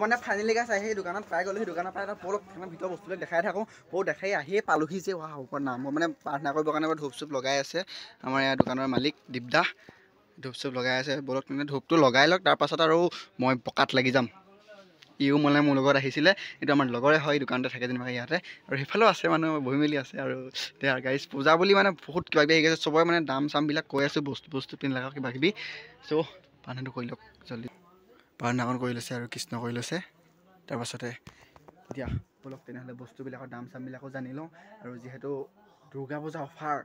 মানে ফাইনেলি গাইছ আহি দোকানত পাই গ'লো। সেই দোকানৰ পৰা এটা পলক ভিতৰৰ বস্তুবিলাক দেখাই থাকোঁ। দেখাই আহিয়ে পালোহি যে ওপৰত নাম মানে প্ৰাৰ্থনা কৰিবৰ কাৰণে ধূপ চুপ লগাই আছে আমাৰ ইয়াৰ দোকানৰ মালিক দীপদা। ধূপ চুপ লগাই আছে বলক মানে ধূপটো লগাই লওক, তাৰপাছত আৰু মই পকাত লাগি যাম। ইও মানে মোৰ লগত আহিছিলে, এইটো আমাৰ লগৰে হয়, দোকানতে থাকে যেনিবা ইয়াতে। আৰু সেইফালেও আছে মানুহ বহি মেলি আছে। আৰু এতিয়া গাইজ পূজা বুলি মানে বহুত কিবা কিবি আহি গৈছে, চবৰে মানে দাম চামবিলাক কৈ আছোঁ বস্তু পিন্ধিলাক কিবা কিবি। চ' প্ৰাৰ্থনাটো কৰি লওক জল্দি। প্ৰাৰ্থনাকণ কৰি লৈছে আৰু কৃষ্ণ কৰি লৈছে। তাৰপাছতে এতিয়া বলক তেনেহ'লে বস্তুবিলাকৰ দাম চামবিলাকো জানি লওঁ। আৰু যিহেতু দুৰ্গা পূজা অফাৰ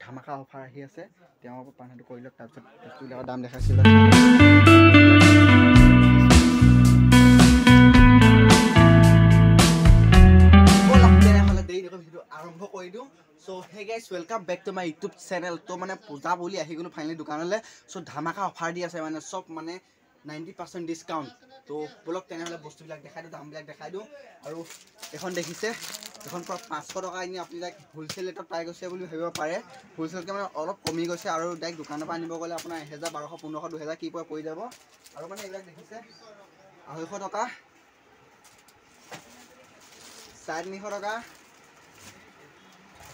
ধামাকা অফাৰ আহি আছে, তেওঁৰ প্ৰাৰ্থনাটো কৰি লওক। তাৰপিছত বস্তুবিলাকৰ দাম দেখাইছোঁ। আৰম্ভ কৰি দিওঁ। So' hey guys welcome back to my YouTube channel. তো মানে পূজা বুলি আহি গ'লো ফাইনেলি দোকানলৈ। চ' ধামাকা অফাৰ দি আছে মানে চব মানে 90% ডিছকাউণ্ট। তো বলক তেনেহ'লে বস্তুবিলাক দেখাই দিওঁ, দামবিলাক দেখাই দিওঁ। আৰু এখন দেখিছে, এখন পৰা 500 টকা এনেই আপুনি ডাইৰেক্ট হোলচেল ৰেটত পাই গৈছে বুলি ভাবিব পাৰে। হোলচেলকৈ মানে অলপ কমি গৈছে। আৰু ডাইৰেক্ট দোকানৰ পৰা আনিব গ'লে আপোনাৰ 1000, 1200, 1500, 2000 কি পৰি যাব। আৰু মানে এইবিলাক দেখিছে 250 টকা, 350 টকা।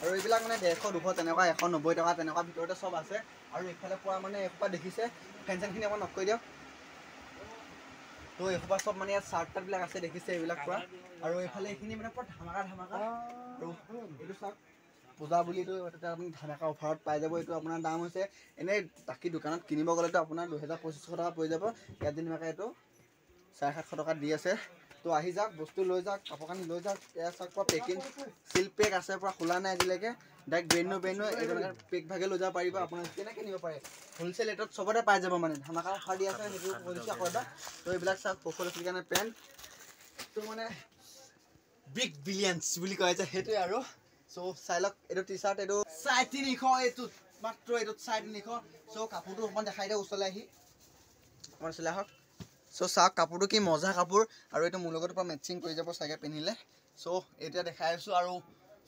আৰু এইবিলাক মানে 150, 200 তেনেকুৱা 190 টকা তেনেকুৱা ভিতৰতে চব আছে। আৰু এইফালে পৰা মানে এসোপা দেখিছে ফেন চেনখিনি অকণ অফ কৰি দিয়ক। তো এসোপা চব মানে ইয়াত চাৰ্ট টাৰ্টবিলাক আছে দেখিছে এইবিলাক পৰা। আৰু এইফালে এইখিনি মানে পুৰা ধামাকা। আৰু এইটো চাওক পূজা বুলিতো তাতে আপুনি ধামাকা অফাৰত পাই যাব। এইটো আপোনাৰ দাম হৈছে এনেই বাকী দোকানত কিনিব গ'লেতো আপোনাৰ 2000, 2500 টকা পৰি যাব। ইয়াত যেনিবাকৈ এইটো 750 টকাত দি আছে। তো আহি যাওক, বস্তু লৈ যাওক, কাপোৰ কানি লৈ যাওক। এয়া চাওক পুৰা পেকিং চিল পেক আছে, পুৰা খোলা নাই আজিলৈকে। ডাইৰেক্ট ব্ৰেণ্ড নিউ এইটো মানে পেক ভাগে লৈ যাব পাৰিব। আপোনাৰ কেনেকৈ নিব পাৰে হোলচেল ৰেটত চবতে পাই যাব মানে ধামাকা অফাৰ দি আছে। সেইটো কৈ দিছোঁ আকৌ এটা। তো এইবিলাক চাওক পশুলখিৰ কাৰণে পেণ্ট, তো মানে বিগ বিলিয়ন্স বুলি কয় যে সেইটোৱে আৰু। চ' চাই লওক এইটো টি চাৰ্ট, এইটো 350, এইটোত মাত্ৰ এইটোত 350। চ' কাপোৰটো অকণমান দেখাই দিয়ক ওচৰলৈ আহি, অকণমান ওচৰলৈ আহক। চ' চাওক কাপোৰটো কি মজা কাপোৰ। আৰু এইটো মোৰ লগতো পৰা মেচিং কৰি যাব চাগে পিন্ধিলে। চ' এতিয়া দেখাই আছোঁ। আৰু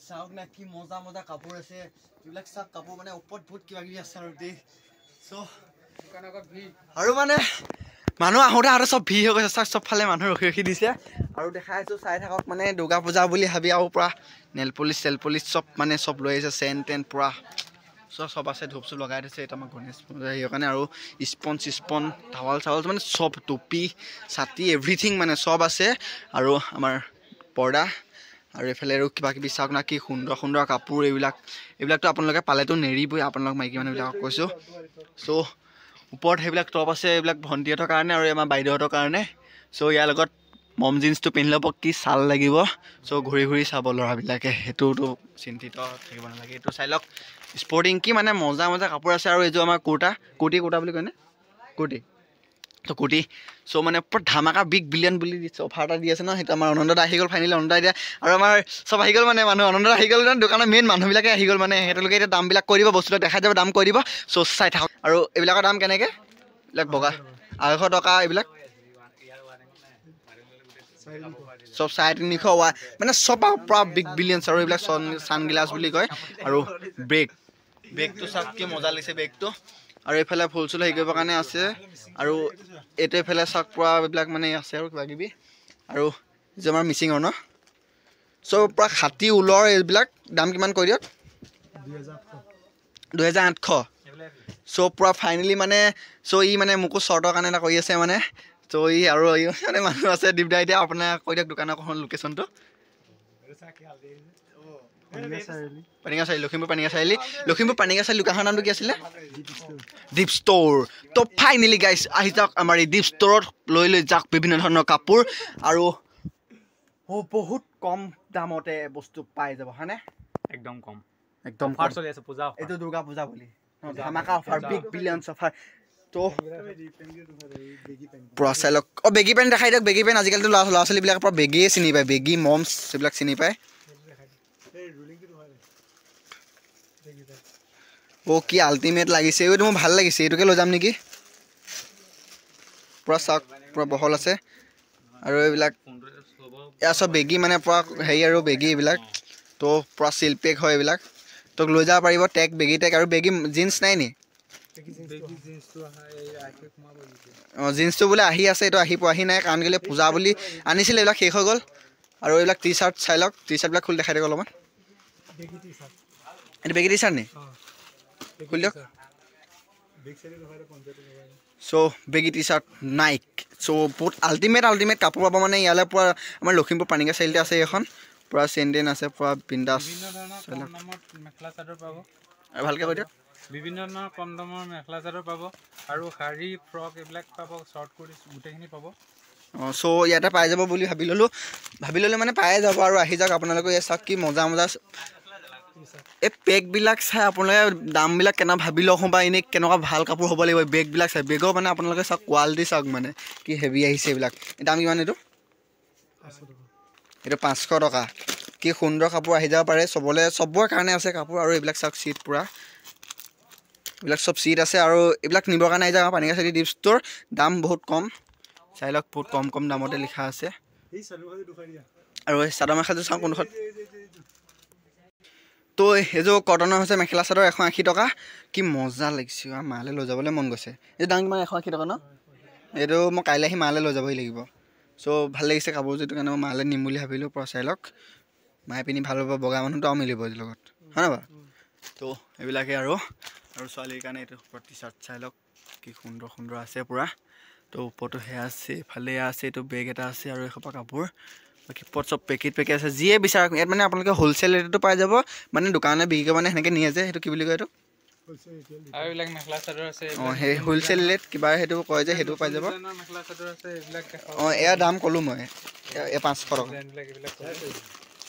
চাওক না কি মজা মজা কাপোৰ আছে। এইবিলাক চাওক কাপোৰ মানে ওপৰত বহুত কিবা কিবি আছে আৰু দেই। চ' আৰু মানে মানুহ আহোঁতে চব ভিৰ হৈ গৈছে। চাওক চবফালে মানুহ ৰখি দিছে। আৰু দেখাই আছোঁ চাই থাকক। মানে দুৰ্গা পূজা বুলি ভাবি আৰু পূৰা নেল পলিচ চেল পলিচ চব মানে চব লৈ আহিছে। চেন টেন পূৰা চব আছে। ধূপ চুপ লগাই দিছে। এইটো আমাৰ গণেশ পূজা হেৰিৰ কাৰণে। আৰু স্পন টাৱাল চাৱাল মানে চব টুপি ছাতি এভৰিথিং মানে চব আছে। আৰু আমাৰ পৰ্দা আৰু এইফালে আৰু কিবা কিবি চাওক না কি সুন্দৰ সুন্দৰ কাপোৰ। এইবিলাকতো আপোনালোকে পালেতো নেৰিবই, আপোনালোক মাইকী মানুহবিলাকক কৈছোঁ। চ' ওপৰত সেইবিলাক টপ আছে, এইবিলাক ভণ্টিহঁতৰ কাৰণে আৰু আমাৰ বাইদেউহঁতৰ কাৰণে। চ' ইয়াৰ লগত মম জিন্সটো পিন্ধি ল'ব, কি ছাল লাগিব। চ' ঘূৰি ঘূৰি চাব ল'ৰাবিলাকে, সেইটোতো চিন্তিত থাকিব নালাগে। এইটো চাই লওক স্পৰ্টিং কি মানে মজা মজা কাপোৰ আছে। আৰু এইযোৰ আমাৰ কুৰ্তি বুলি কয়নে, কুৰ্তি। তো কুৰ্তি চ' মানে পুৰা ধামাকা বিগ বিলিয়ন বুলি দিছে, অফাৰ এটা দি আছে ন। সেইটো আমাৰ অনন্তদা আহি গ'ল ফাইনেলি। অনন্তদা এতিয়া আৰু আমাৰ চব আহি গ'ল মানে মানুহ। অনন্তদা আহি গ'ল মানে দোকানৰ মেইন মানুহবিলাকে আহি গ'ল মানে। তেওঁলোকে এতিয়া দামবিলাক কৈ দিব, বস্তুবিলাক দেখাই যাব, দাম কৈ দিব। চ' চাই থাকক। আৰু এইবিলাকৰ দাম কেনেকৈ, এইবিলাক বগা 250 টকা, এইবিলাক চব 350 মানে চব পুৰা বিগ বিলিয়ন্স। আৰু এইবিলাক ছানগ্লাছ বুলি কয়। আৰু বেগটো চাওক কি মজা লাগিছে বেগটো। আৰু এইফালে ফুল চুল হেৰি কৰিবৰ কাৰণে আছে। আৰু এইটো এইফালে চাওক পুৰা এইবিলাক মানে আছে আৰু কিবা কিবি। আৰু যে আমাৰ মিচিঙৰ ন, চ' পুৰা খাটি ঊলৰ এইবিলাক দাম কিমান কৈ দিয়ক, 2800। চ' পুৰা ফাইনেলি মানে চ' ই মানে মোকো শ্বৰ্টৰ কাৰণে এটা কৰি আছে মানে। চ' ই আৰু মানে মানুহ আছে দীপদা। এতিয়া আপোনাৰ কৈ দিয়ক দোকানৰ লোকেশ্যনটো। লখিমপুৰ পানিকা চাৰিআলি। লখিমপুৰ পানিকা চাৰিআলি দোকানৰ নামটো কি আছিলে, দীপ ষ্ট'ৰ। তো ফাইনেলি গাইজ আহি যাওক আমাৰ এই দীপ ষ্ট'ৰত, লৈ যাওক বিভিন্ন ধৰণৰ কাপোৰ। আৰু বহুত কম দামতে বস্তু পাই যাব হয়নে, একদম কম, একদম অফাৰ চলি আছে পূজা। এইটো দুৰ্গা পূজা বুলি ধামাকা অফাৰ, বিগ বিলিয়ন্স অফাৰ। তো পুৰা চাই লওক। বেগী পেণ্ট দেখাই দিয়ক। বেগী পেণ্ট আজিকালিতো ল'ৰা ছোৱালীবিলাকৰ পৰা বেগীয়ে চিনি পায়, বেগী মমছ এইবিলাক চিনি পায়। কি আল্টিমেট লাগিছে, এইটো মোৰ ভাল লাগিছে, এইটোকে লৈ যাম নেকি। পুৰা চাওক পুৰা বহল আছে। আৰু এইবিলাক এয়া চব বেগী মানে পুৰা হেৰি আৰু বেগী এইবিলাক। তো পুৰা চিল পেক হয় এইবিলাক। তোক লৈ যাব পাৰিব। টেগ বেগী টেগ আৰু বেগী জিন্স নাই নি, জিন্সটো বোলে আহি আছে, এইটো আহি পোৱাহি নাই কাৰণ কেলৈ পূজা বুলি আনিছিলে, এইবিলাক শেষ হৈ গ'ল। আৰু এইবিলাক টি চাৰ্ট চাই লওক, টি চাৰ্টবিলাক খুলি দেখাই দিয়ক অলপমান। এইটো বেগী টি চাৰ্ট নি? খুলি দিয়ক। চ' বেগী টি চাৰ্ট নাইক। চ' বহুত আল্টিমেট কাপোৰ পাব মানে ইয়ালৈ পূৰা আমাৰ লখিমপুৰ পানিকা চাৰিআলিতে আছে এইখন, পূৰা চেইন আছে, পূৰা বিন্দাছ। আৰু ভালকৈ কৈ দিয়ক। বিভিন্ন ধৰণৰ কম দামৰ মেখেলা চাদৰ পাব আৰু শাৰী ফ্ৰক এইবিলাক পাব, শ্বৰ্ট কুৰ্তি গোটেইখিনি পাব। চ' ইয়াতে পাই যাব বুলি ভাবি ল'লোঁ মানে পায়ে যাব। আৰু আহি যাওক আপোনালোকে, এই চাওক কি মজা এই পেকবিলাক চাই আপোনালোকে দামবিলাক কেনেকুৱা ভাবি লওক বা এনেই কেনেকুৱা ভাল কাপোৰ হ'ব লাগিব। বেগবিলাক চাই, বেগৰ মানে আপোনালোকে চাওক কোৱালিটি চাওক, মানে কি হেভি আহিছে এইবিলাক। দাম কিমান এইটো? এইটো 500 টকা। কি সুন্দৰ কাপোৰ আহি যাব পাৰে, চবৰে কাৰণে আছে কাপোৰ। আৰু এইবিলাক চাওক চিট পূৰা, এইবিলাক চব চিট আছে। আৰু এইবিলাক নিবৰ কাৰণে আহি যাওক পানিকা চাৰিআলি দিপ ষ্ট'ৰ। দাম বহুত কম, চাই লওক বহুত কম দামতে লিখা আছে। আৰু এই চাদৰ মেখেলাযোৰ চাওঁ কোনখন। তো এইযোৰ কটনৰ হৈছে মেখেলা চাদৰ, 180 টকা। কি মজা লাগিছে, মালৈ লৈ যাবলৈ মন গৈছে। এইটো দাম কিমান? 180 টকা ন? এইটো মই কাইলৈ আহি মালৈ লৈ যাবই লাগিব। চ' ভাল লাগিছে কাপোৰযোৰ, এইটো কাৰণে মই মালৈ নিম বুলি ভাবিলোঁ। পৰা চাই লওক, মায়ে পিন্ধি ভাল পাব, বগা মানুহটো আৰু মিলিব এইটোৰ লগত, হয় নাই বাৰু? তো এইবিলাকেই আৰু ছোৱালীৰ কাৰণে এইটো টি চাৰ্ট চাই লওক কি সুন্দৰ আছে পূৰা। তো ওপৰতো সেয়া আছে, ইফালে আছে, এইটো বেগ এটা আছে আৰু এসোপা কাপোৰ। বাকী ওপৰত চব পেকেট আছে, যিয়ে বিচাৰক ইয়াত মানে আপোনালোকে হ'লচেল ৰেটতো পাই যাব। মানে দোকানে বিক্ৰী কৰি মানে সেনেকৈ নিয়ে যে, সেইটো কি বুলি কয় এইটো? আৰু এইবিলাক মেখেলা চাদৰ আছে। সেই হ'লচেল ৰেট কিবা সেইটো কয় যে, সেইটো পাই যাব। মেখেলা চাদৰ আছে এইবিলাক। এয়া দাম ক'লোঁ মই, এই 500 টকা,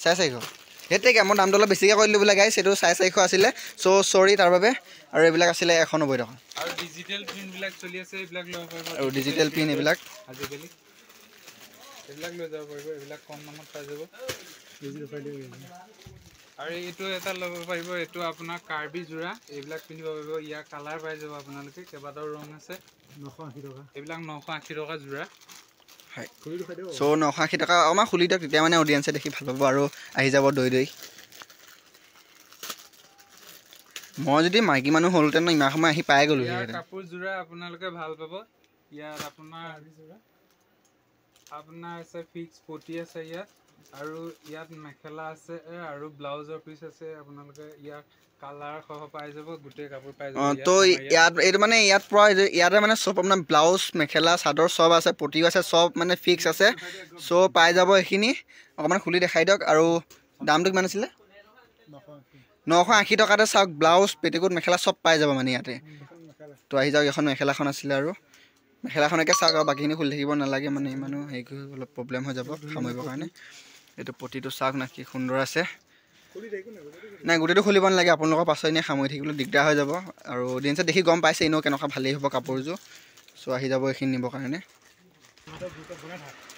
450। সেইটোকে মই দামটো অলপ বেছিকৈ কৰি দিলোঁ বোলে গাইছ, এইটো 450 আছিলে। চ' চৰি তাৰ বাবে। আৰু এইবিলাক আছিলে 190 টকা। আৰু ডিজিটেল প্ৰিণ্টবিলাক চলি আছে, এইবিলাক ল'ব পাৰিব। আৰু ডিজিটেল প্ৰিণ্ট এইবিলাক আজিকালি এইবিলাক লৈ যাব পাৰিব, এইবিলাক কম দামত পাই যাব। আৰু এইটো এটা ল'ব পাৰিব, এইটো আপোনাৰ কাৰ্বি যোৰা, এইবিলাক পিন্ধিব পাৰিব। ইয়াৰ কালাৰ পাই যাব আপোনালোকে, কেইবাটাও ৰং আছে। 980 টকা, এইবিলাক 980 টকা যোৰা। হয়, চ' 980 টকা অকণমান খুলি দিয়ক, তেতিয়া মানে অডিয়েঞ্চে দেখি ভাল পাব আৰু আহি যাব দৈ। মই যদি মাইকী মানুহ হ'লহেঁতেন ইমান সময় আহি পাই গ'লো। ইয়াৰ কাপোৰ যোৰা আপোনালোকে ভাল পাব। ইয়াত আপোনাৰ আছে ফিক্স পটি আছে ইয়াত, আৰু ইয়াত মেখেলা আছে আৰু ব্লাউজৰ পিচ আছে। আপোনালোকে ইয়াত কালাৰ সহ পাই যাব, গোটেই কাপোৰ পাই যাব। তো ইয়াত এইটো মানে ইয়াত পৰা ইয়াতে মানে চব আপোনাৰ ব্লাউজ মেখেলা চাদৰ চব আছে, পটিও আছে, চব মানে ফিক্স আছে। চ' পাই যাব এইখিনি। অকণমান খুলি দেখাই দিয়ক। আৰু দামটো কিমান আছিলে? 980 টকাতে চাওক, ব্লাউজ পেটিকোট মেখেলা চব পাই যাব মানে ইয়াতে। তো আহি যাওক, এখন মেখেলাখন আছিলে আৰু মেখেলাখনকে চাওক, আৰু বাকীখিনি খুলি থাকিব নালাগে, মানে ইমানো হেৰি কৰি অলপ প্ৰব্লেম হৈ যাব সামৰিবৰ কাৰণে। এইটো পটিটো চাওক না কি সুন্দৰ আছে। নাই গোটেইটো খুলিব নালাগে, আপোনালোকৰ পাছত এনেই সামৰি থাকিবলৈ দিগদাৰ হৈ যাব। আৰু অডিয়েঞ্চে দেখি গম পাইছে এনেও কেনেকুৱা ভালেই হ'ব কাপোৰযোৰ। চ' আহি যাব এইখিনি নিবৰ কাৰণে।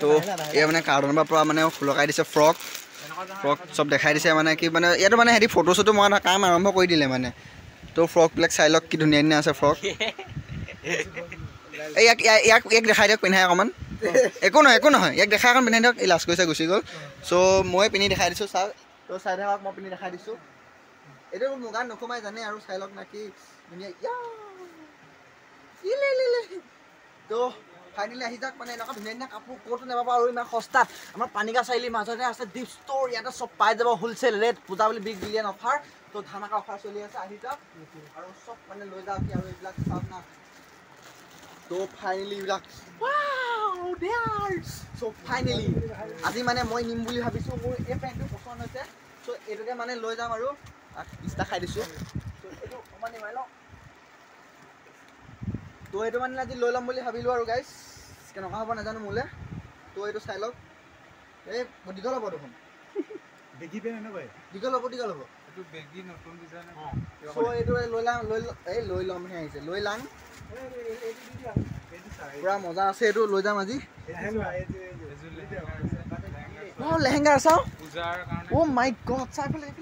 তো এই মানে কাৰ্টনৰ পৰা মানে লগাই দিছে ফ্ৰক চব দেখাই দিছে। মানে কি মানে ইয়াতো মানে সিহঁতি ফটো চটো মৰা কাম আৰম্ভ কৰি দিলে মানে। তো ফ্ৰকবিলাক চাই লওক কি ধুনীয়া আছে ফ্ৰক। ইয়াক দেখাই দিয়ক পিন্ধাই অকণমান। একো নহয় ইয়াক দেখাই অকণ পিন্ধাই দিয়ক। এই লাজ কৰিছে গুচি গ'ল। চ' মই পিন্ধি দেখাই দিছোঁ, চাওক। তো চাই থাকক, মই পিন্ধি দেখাই দিছোঁ। এইটো মোৰ গাত নোসোমাই জানে, আৰু চাই লওক না কি ধুনীয়া। তো ফাইনেলি আহি যাওক, মানে এনেকুৱা ধুনীয়া কাপোৰ ক'তো নাপাব আৰু ইমান সস্তাত। আমাৰ পানিকা চাৰিআলিৰ মাজতে আছে দীপ ষ্ট'ৰ, ইয়াতে চব পাই যাব হ'লচেল ৰেট। পূজা বুলি বিগ বিলিয়ন অফাৰ। তো ধামাকা অফাৰ চলি আছে, আহি যাওক আৰু চব মানে লৈ যাওক। আৰু এইবিলাক চাওক না। তো ফাইনেলি এইবিলাক চ' ফাইনেলি আজি মানে মই নিম বুলি ভাবিছোঁ। মোৰ এই পেণ্টটো পচন্দ হৈছে। চ' এইটোকে মানে লৈ যাম আৰু পিষ্টা খাই দিছোঁ। ত' এইটো অকণমান নিমাই লওঁ। তো এইটো মানে আজি লৈ ল'ম বুলি ভাবিলোঁ আৰু গাইছ, কেনেকুৱা হ'ব নাজানো মোলৈ। তো এইটো চাই লওক। এই দীঘল হ'ব দেখোন, দীঘল হ'ব। চ' এইটো লৈ ল'মহে আহিছে, লৈ লাং। পুৰা মজা আছে, এইটো লৈ যাম আজি। লেহেংগা চাওঁ। অ' মাই গড, চাই পেলাই।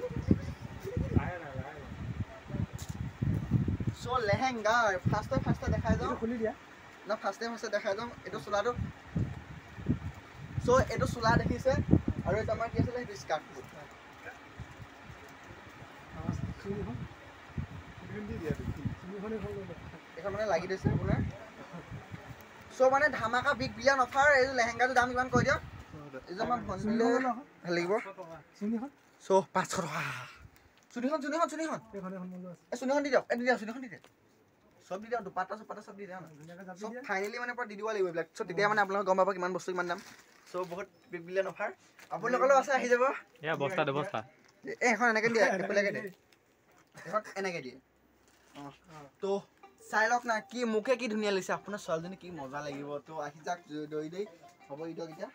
চ' লেহেংগা ফাৰ্ষ্টে দেখাই যাওঁ। খুলি দিয়া না, ফাৰ্ষ্টে দেখাই যাওঁ। এইটো চোলাটো। চ' এইটো চোলা দেখিছে, আৰু এইটো আমাৰ কি আছিলে, সেইটো স্কাৰ্টটো। তাৰপিছত মানে লাগি দিছে আপোনাৰ চ' মানে ধামাকা বিগ বিলিয়ন অফাৰ এই লেহেংগাটোৰ দাম কিমান কৈ দিয়ক এই যে আমাৰ ভণ্টিলে ভাল লাগিব চ' 500 টকা চুনিখন দি দিয়ক চুনিখন দি দিয়ক সব দি দিয়ক দুপাটা চপাটা সব দি দিয়ক সব ফাইনেলি মানে পৰা দি দিব লাগিব এইবিলাক চ' তেতিয়া মানে আপোনালোকে গম পাব কিমান বস্তু কিমান দাম চ' বহুত বিগ বিলিয়ন অফাৰ আপোনালোকলৈও আছে আহি যাব এখন এনেকৈ দিয়ে এফালেকে দিয়ে এখন এনেকৈ দিয়ে তো চাই লওক না কি মোকে কি ধুনীয়া লাগিছে আপোনাৰ ছোৱালীজনী কি মজা লাগিব তো আহি যাক দৌৰি দেই হ'ব দিয়ক এতিয়া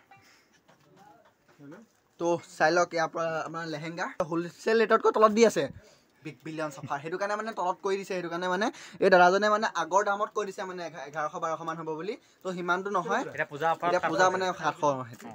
তো চাই লওক ইয়াৰ পৰা আমাৰ লেহেংগা হোলচেল ৰেটতকৈ তলত দি আছে বিগ বিলিয়ন অফাৰ সেইটো কাৰণে মানে তলত কৈ দিছে সেইটো কাৰণে মানে এই দাদাজনে মানে আগৰ দামত কৈ দিছে মানে 1100-1200 মান হ'ব বুলি তো সিমানটো নহয় এতিয়া পূজা মানে 700 সেইটো